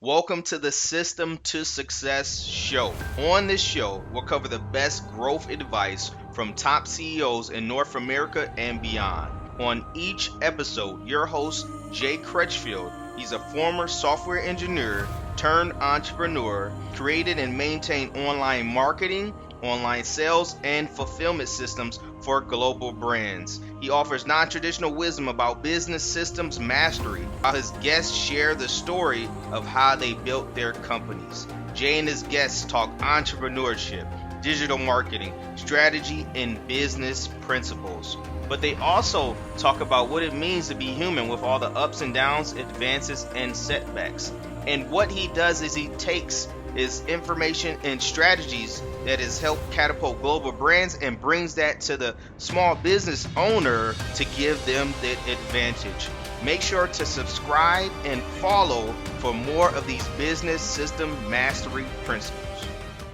Welcome to the System to Success show. On this show, we'll cover the best growth advice from top CEOs in North America and beyond. On each episode, your host, Jay Crutchfield, he's a former software engineer turned entrepreneur, created and maintained online marketing, online sales, and fulfillment systems for global brands. He offers non-traditional wisdom about business systems mastery, while his guests share the story of how they built their companies. Jay and his guests talk entrepreneurship, digital marketing, strategy, and business principles. But they also talk about what it means to be human with all the ups and downs, advances, and setbacks. And what he does is he takes his information and strategies that has helped catapult global brands and brings that to the small business owner to give them that advantage. Make sure to subscribe and follow for more of these business system mastery principles.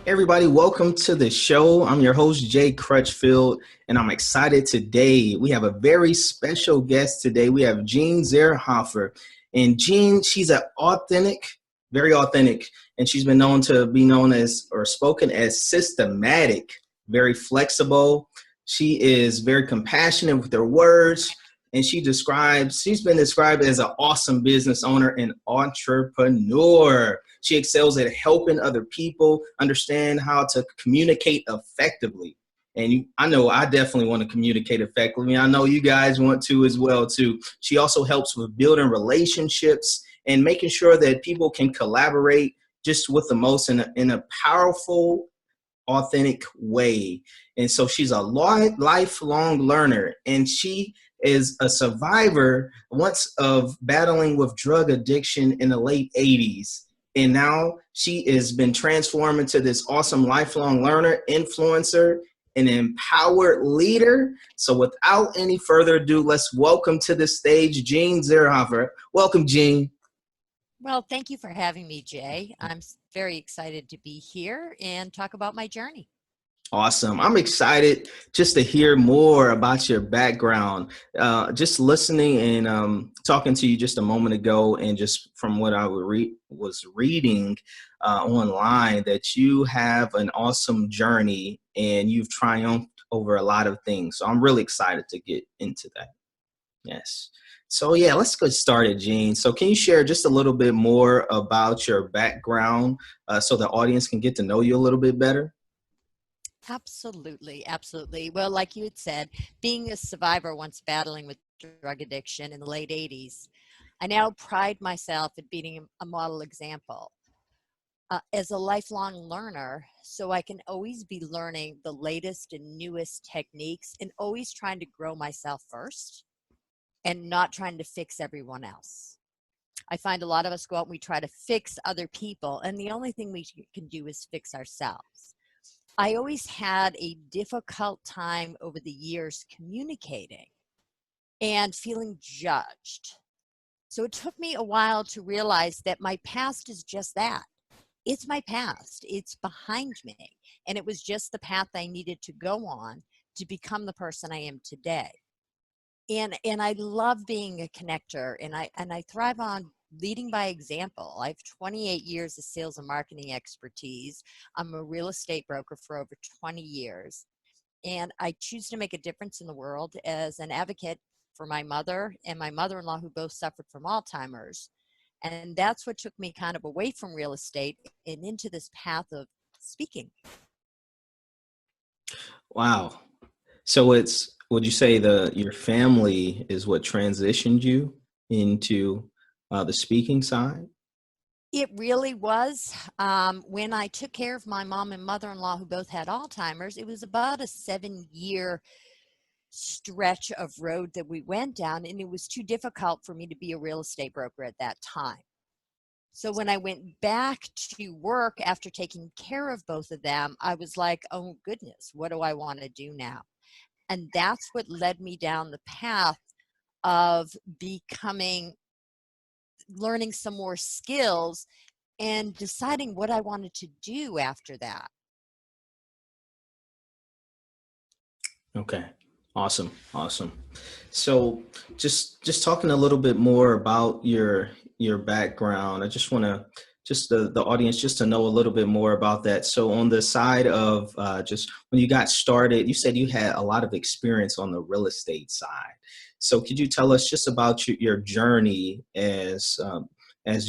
Everybody, welcome to the show. I'm your host, Jay Crutchfield, and I'm excited today. We have a very special guest today. We have Jeanne Zierhoffer. And Jeanne, she's very authentic, and she's been known to be known as or spoken as systematic, very flexible. She is very compassionate with her words, and she's been described as an awesome business owner and entrepreneur. She excels at helping other people understand how to communicate effectively. And I know I definitely want to communicate effectively. I know you guys want to as well, too. She also helps with building relationships and making sure that people can collaborate just with the most in a powerful, authentic way. And so she's a lifelong learner, and she is a survivor once of battling with drug addiction in the late 80s. And now she has been transformed into this awesome lifelong learner, influencer, an empowered leader. So without any further ado, let's welcome to the stage Jeanne Zierhoffer. Welcome, Jeanne. Well, thank you for having me, Jay. I'm very excited to be here and talk about my journey. Awesome. I'm excited just to hear more about your background. Just listening and talking to you just a moment ago, and just from what I was reading online, that you have an awesome journey and you've triumphed over a lot of things. So I'm really excited to get into that. Yes. So yeah, let's get started, Jeanne. So can you share just a little bit more about your background so the audience can get to know you a little bit better? Absolutely. Absolutely. Well, like you had said, being a survivor once battling with drug addiction in the late 80s, I now pride myself at being a model example as a lifelong learner. So I can always be learning the latest and newest techniques and always trying to grow myself first and not trying to fix everyone else. I find a lot of us go out and we try to fix other people, and the only thing we can do is fix ourselves. I always had a difficult time over the years communicating and feeling judged. So it took me a while to realize that my past is just that. It's my past. It's behind me. And it was just the path I needed to go on to become the person I am today. And I love being a connector, and I thrive on leading by example. I have 28 years of sales and marketing expertise. I'm a real estate broker for over 20 years. And I choose to make a difference in the world as an advocate for my mother and my mother-in-law, who both suffered from Alzheimer's. And that's what took me kind of away from real estate and into this path of speaking. Wow. So would you say your family is what transitioned you into the speaking side? It really was. When I took care of my mom and mother-in-law, who both had Alzheimer's, it was about a 7-year stretch of road that we went down, and it was too difficult for me to be a real estate broker at that time. So when I went back to work after taking care of both of them, I was like, oh goodness, what do I want to do now? And that's what led me down the path of learning some more skills and deciding what I wanted to do after that. Okay. Awesome. So just talking a little bit more about your background, I just want to just the audience just to know a little bit more about that. So on the side of just when you got started, you said you had a lot of experience on the real estate side. So could you tell us just about your journey as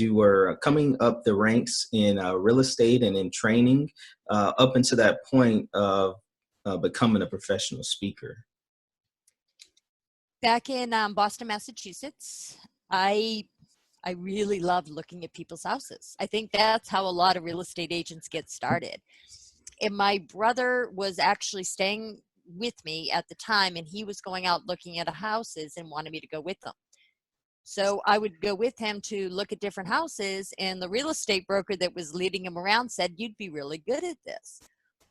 you were coming up the ranks in real estate and in training up until that point of becoming a professional speaker? Back in Boston, Massachusetts, I really loved looking at people's houses. I think that's how a lot of real estate agents get started. And my brother was actually staying with me at the time, and he was going out looking at houses and wanted me to go with them. So I would go with him to look at different houses, and the real estate broker that was leading him around said, "You'd be really good at this."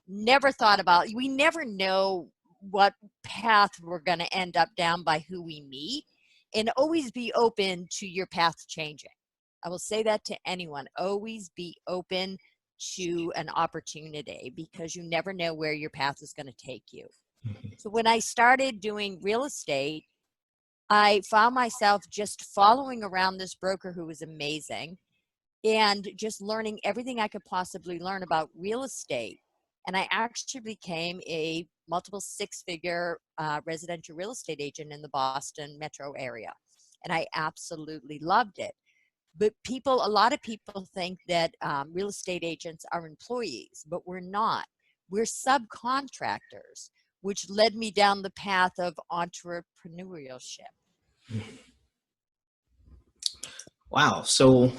Never thought about, we never know what path we're going to end up down by who we meet, and always be open to your path changing. I will say that to anyone. Always be open to an opportunity, because you never know where your path is going to take you. So when I started doing real estate, I found myself just following around this broker who was amazing, and just learning everything I could possibly learn about real estate. And I actually became a multiple six-figure residential real estate agent in the Boston metro area. And I absolutely loved it. But a lot of people think that real estate agents are employees, but we're not. We're subcontractors, which led me down the path of entrepreneurship. Wow. So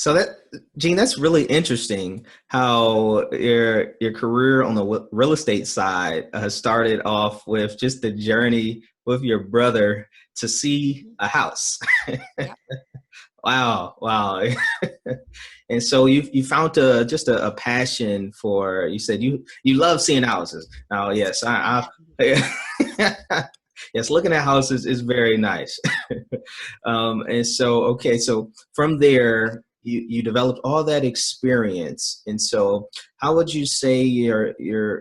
that, Jeanne, that's really interesting how your career on the real estate side started off with just the journey with your brother to see a house. Yep. Wow, wow. And so you found just a passion for, you said you love seeing houses. Now, yes, yes, looking at houses is very nice. And so, okay, so from there, you developed all that experience. And so how would you say your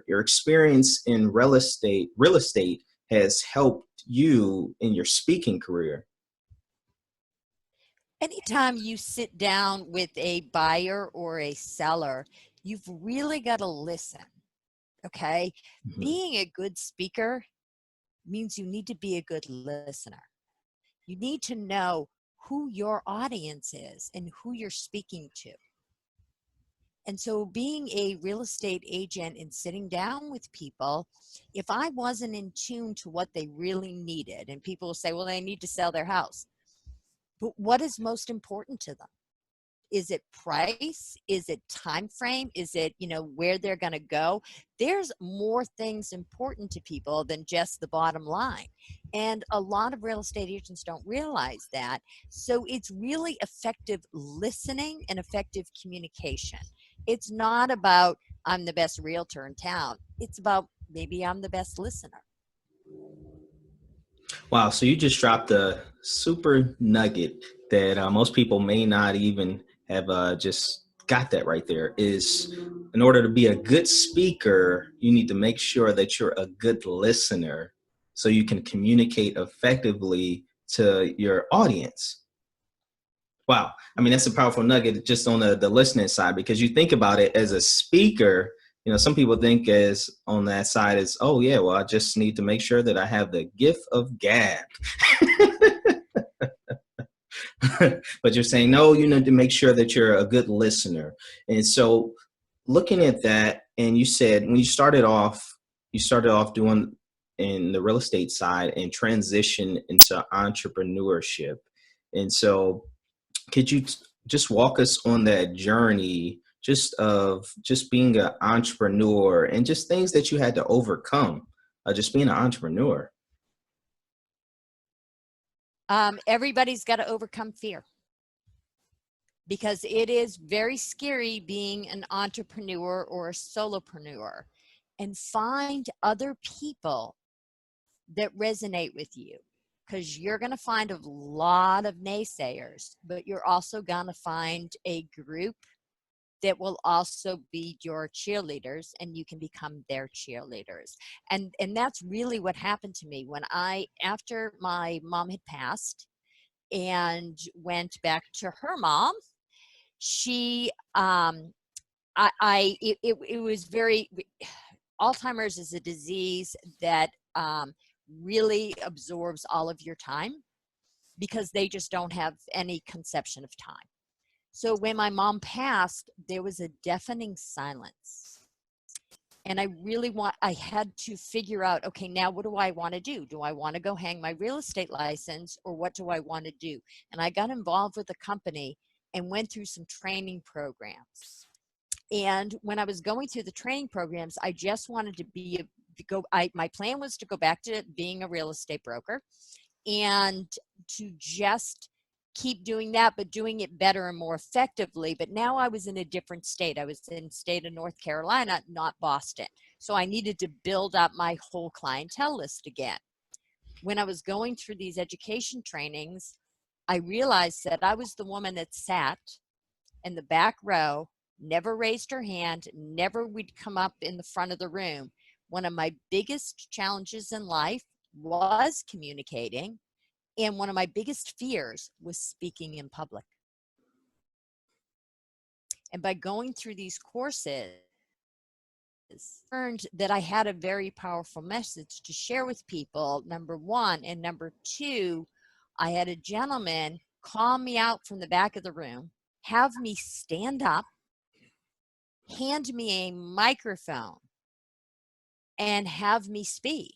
experience in real estate has helped you in your speaking career? Anytime you sit down with a buyer or a seller, you've really got to listen. Okay. Mhm. Being a good speaker means you need to be a good listener. You need to know who your audience is and who you're speaking to. And so, being a real estate agent and sitting down with people, if I wasn't in tune to what they really needed, and people will say, well, they need to sell their house. But what is most important to them? Is it price? Is it time frame? Is it, where they're going to go? There's more things important to people than just the bottom line. And a lot of real estate agents don't realize that. So it's really effective listening and effective communication. It's not about I'm the best realtor in town. It's about maybe I'm the best listener. Wow, so you just dropped a super nugget that most people may not even have just got that right there. Is in order to be a good speaker, you need to make sure that you're a good listener so you can communicate effectively to your audience. Wow. I mean, that's a powerful nugget just on the listening side, because you think about it as a speaker, some people think as on that side is, oh yeah, well, I just need to make sure that I have the gift of gab. But you're saying, no, you need to make sure that you're a good listener. And so looking at that, and you said when you started off doing in the real estate side and transition into entrepreneurship. And so could you just walk us on that journey just of just being an entrepreneur and just things that you had to overcome, just being an entrepreneur? Everybody's got to overcome fear, because it is very scary being an entrepreneur or a solopreneur, and find other people that resonate with you, because you're going to find a lot of naysayers, but you're also going to find a group that will also be your cheerleaders, and you can become their cheerleaders. And that's really what happened to me when after my mom had passed and went back to her mom. She, it was very, Alzheimer's is a disease that really absorbs all of your time because they just don't have any conception of time. So when my mom passed, there was a deafening silence. And I had to figure out, okay, now what do I want to do? Do I want to go hang my real estate license, or what do I want to do? And I got involved with the company and went through some training programs. And when I was going through the training programs, I just wanted to my plan was to go back to being a real estate broker and to just keep doing that, but doing it better and more effectively. But now I was in a different state. I was in state of North Carolina, not Boston. So I needed to build up my whole clientele list again. When I was going through these education trainings, I realized that I was the woman that sat in the back row, never raised her hand, never would come up in the front of the room. One of my biggest challenges in life was communicating, and one of my biggest fears was speaking in public. And by going through these courses, I learned that I had a very powerful message to share with people, number one. And number two, I had a gentleman call me out from the back of the room, have me stand up, hand me a microphone, and have me speak.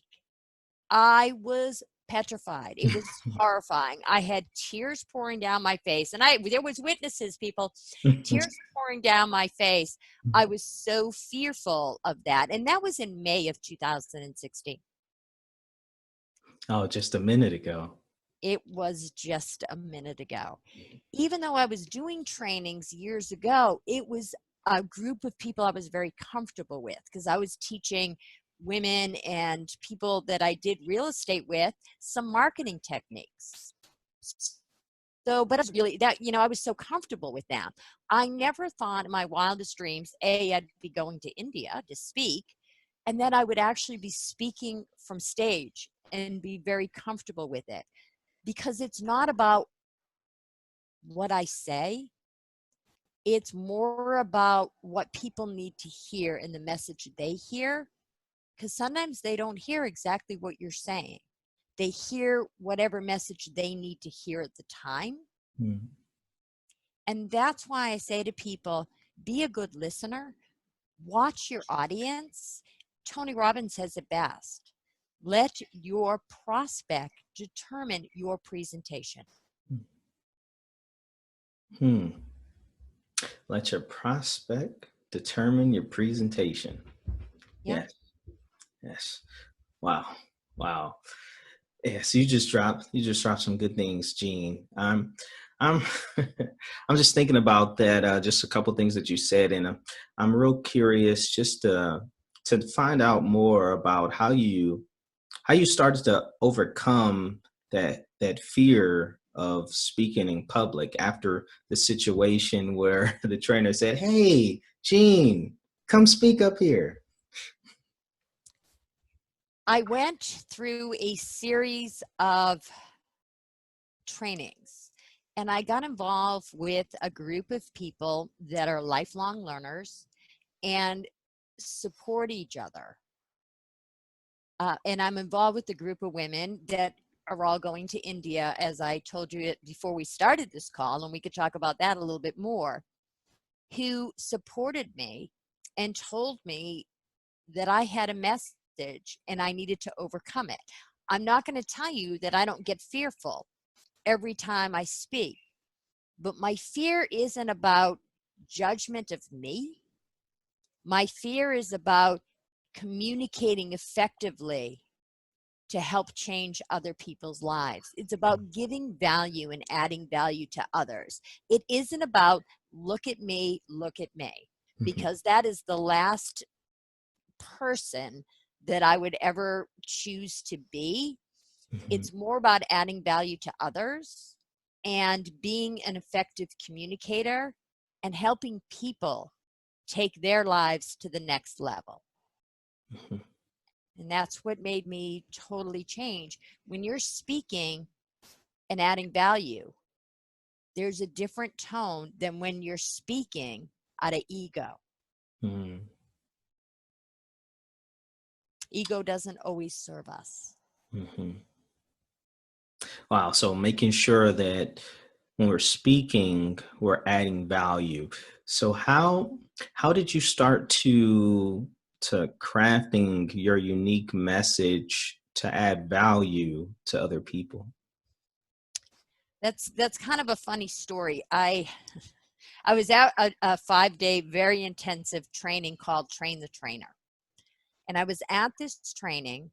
I was petrified. It was horrifying. I had tears pouring down my face, and there was witnesses, people, tears pouring down my face. I was so fearful of that. And that was in May of 2016. Oh, just a minute ago. It was just a minute ago. Even though I was doing trainings years ago, it was a group of people I was very comfortable with because I was teaching women and people that I did real estate with some marketing techniques. So, but I was really I was so comfortable with them. I never thought in my wildest dreams, I'd be going to India to speak, and then I would actually be speaking from stage and be very comfortable with it, because it's not about what I say. It's more about what people need to hear and the message they hear, because sometimes they don't hear exactly what you're saying. They hear whatever message they need to hear at the time. Mm. And that's why I say to people, be a good listener, watch your audience. Tony Robbins says it best. Let your prospect determine your presentation. Let your prospect determine your presentation. Yeah. Yes. Wow. Yes, you just dropped some good things, Jeanne. I'm I'm just thinking about that. Just a couple things that you said, and I'm real curious just to find out more about how you started to overcome that fear of speaking in public after the situation where the trainer said, "Hey, Jeanne, come speak up here." I went through a series of trainings, and I got involved with a group of people that are lifelong learners and support each other. And I'm involved with a group of women that are all going to India, as I told you before we started this call, and we could talk about that a little bit more, who supported me and told me that I had a message and I needed to overcome it. I'm not going to tell you that I don't get fearful every time I speak, but my fear isn't about judgment of me. My fear is about communicating effectively to help change other people's lives. It's about giving value and adding value to others. It isn't about look at me, because that is the last person that I would ever choose to be. It's more about adding value to others and being an effective communicator and helping people take their lives to the next level. And that's what made me totally change. When you're speaking and adding value, there's a different tone than when you're speaking out of ego. Mm. Ego doesn't always serve us. Hmm. Wow. So making sure that when we're speaking, we're adding value. So how did you start to crafting your unique message to add value to other people? That's kind of a funny story. I was out a 5-day very intensive training called Train the Trainer. And I was at this training,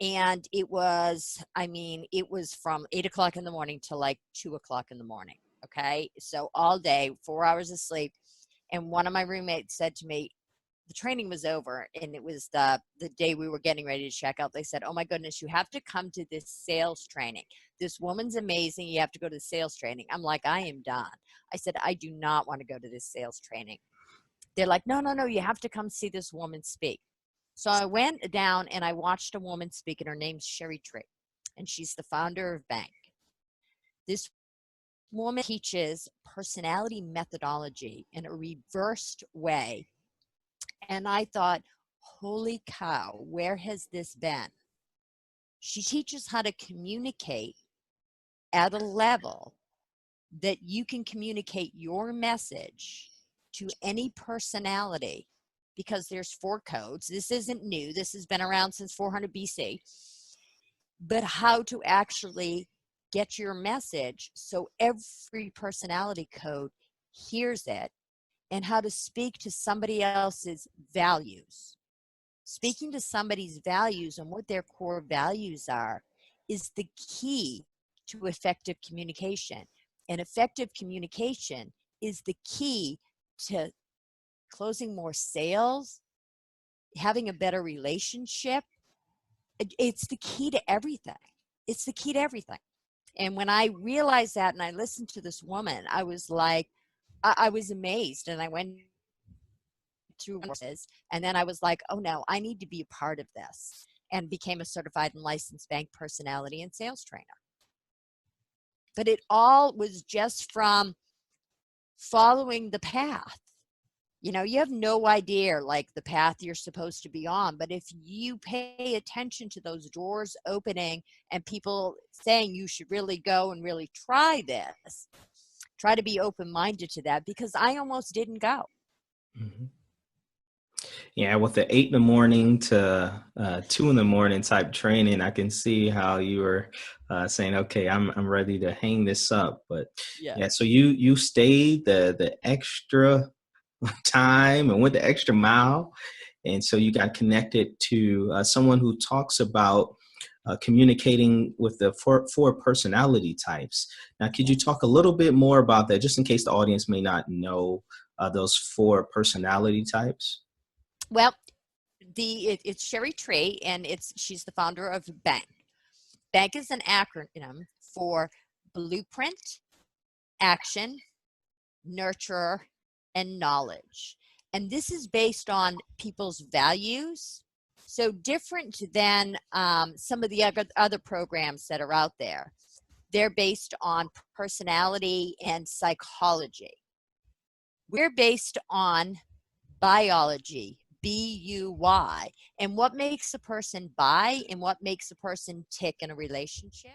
and it was, I mean, it was from 8 o'clock in the morning to like 2 o'clock in the morning. Okay. So all day, 4 hours of sleep. And one of my roommates said to me, the training was over and it was the day we were getting ready to check out. They said, oh my goodness, you have to come to this sales training. This woman's amazing. You have to go to the sales training. I'm like, I am done. I said, I do not want to go to this sales training. They're like, no, no, no, you have to come see this woman speak. So I went down and I watched a woman speak, and her name's Sherry Tree, and she's the founder of Bank. This woman teaches personality methodology in a reversed way. And I thought, holy cow, where has this been? She teaches how to communicate at a level that you can communicate your message to any personality, because there's 4 codes. This isn't new. This has been around since 400 BC. But how to actually get your message so every personality code hears it, and how to speak to somebody else's values. Speaking to somebody's values and what their core values are is the key to effective communication. And effective communication is the key to closing more sales, having a better relationship. It's the key to everything. It's the key to everything. And when I realized that and I listened to this woman, I was like, I was amazed. And I went through courses, and then I was like, oh no, I need to be a part of this, and became a certified and licensed bank personality and sales trainer. But it all was just from following the path. You know, you have no idea like the path you're supposed to be on, but if you pay attention to those doors opening and people saying you should really go and really try this, try to be open-minded to that, because I almost didn't go. Mm-hmm. Yeah, with the 8 in the morning to 2 in the morning type training, I can see how you were saying, okay, I'm ready to hang this up. But Yeah. yeah, so you stayed the extra time and went the extra mile, and so you got connected to someone who talks about communicating with the four personality types. Now, could you talk a little bit more about that, just in case the audience may not know those 4 personality types? Well, it's Sherry Tree, and she's the founder of Bank. Bank is an acronym for Blueprint, Action, Nurture, and Knowledge. And this is based on people's values. So different than some of the other programs that are out there. They're based on personality and psychology. We're based on biology, BUY, and what makes a person buy and what makes a person tick in a relationship.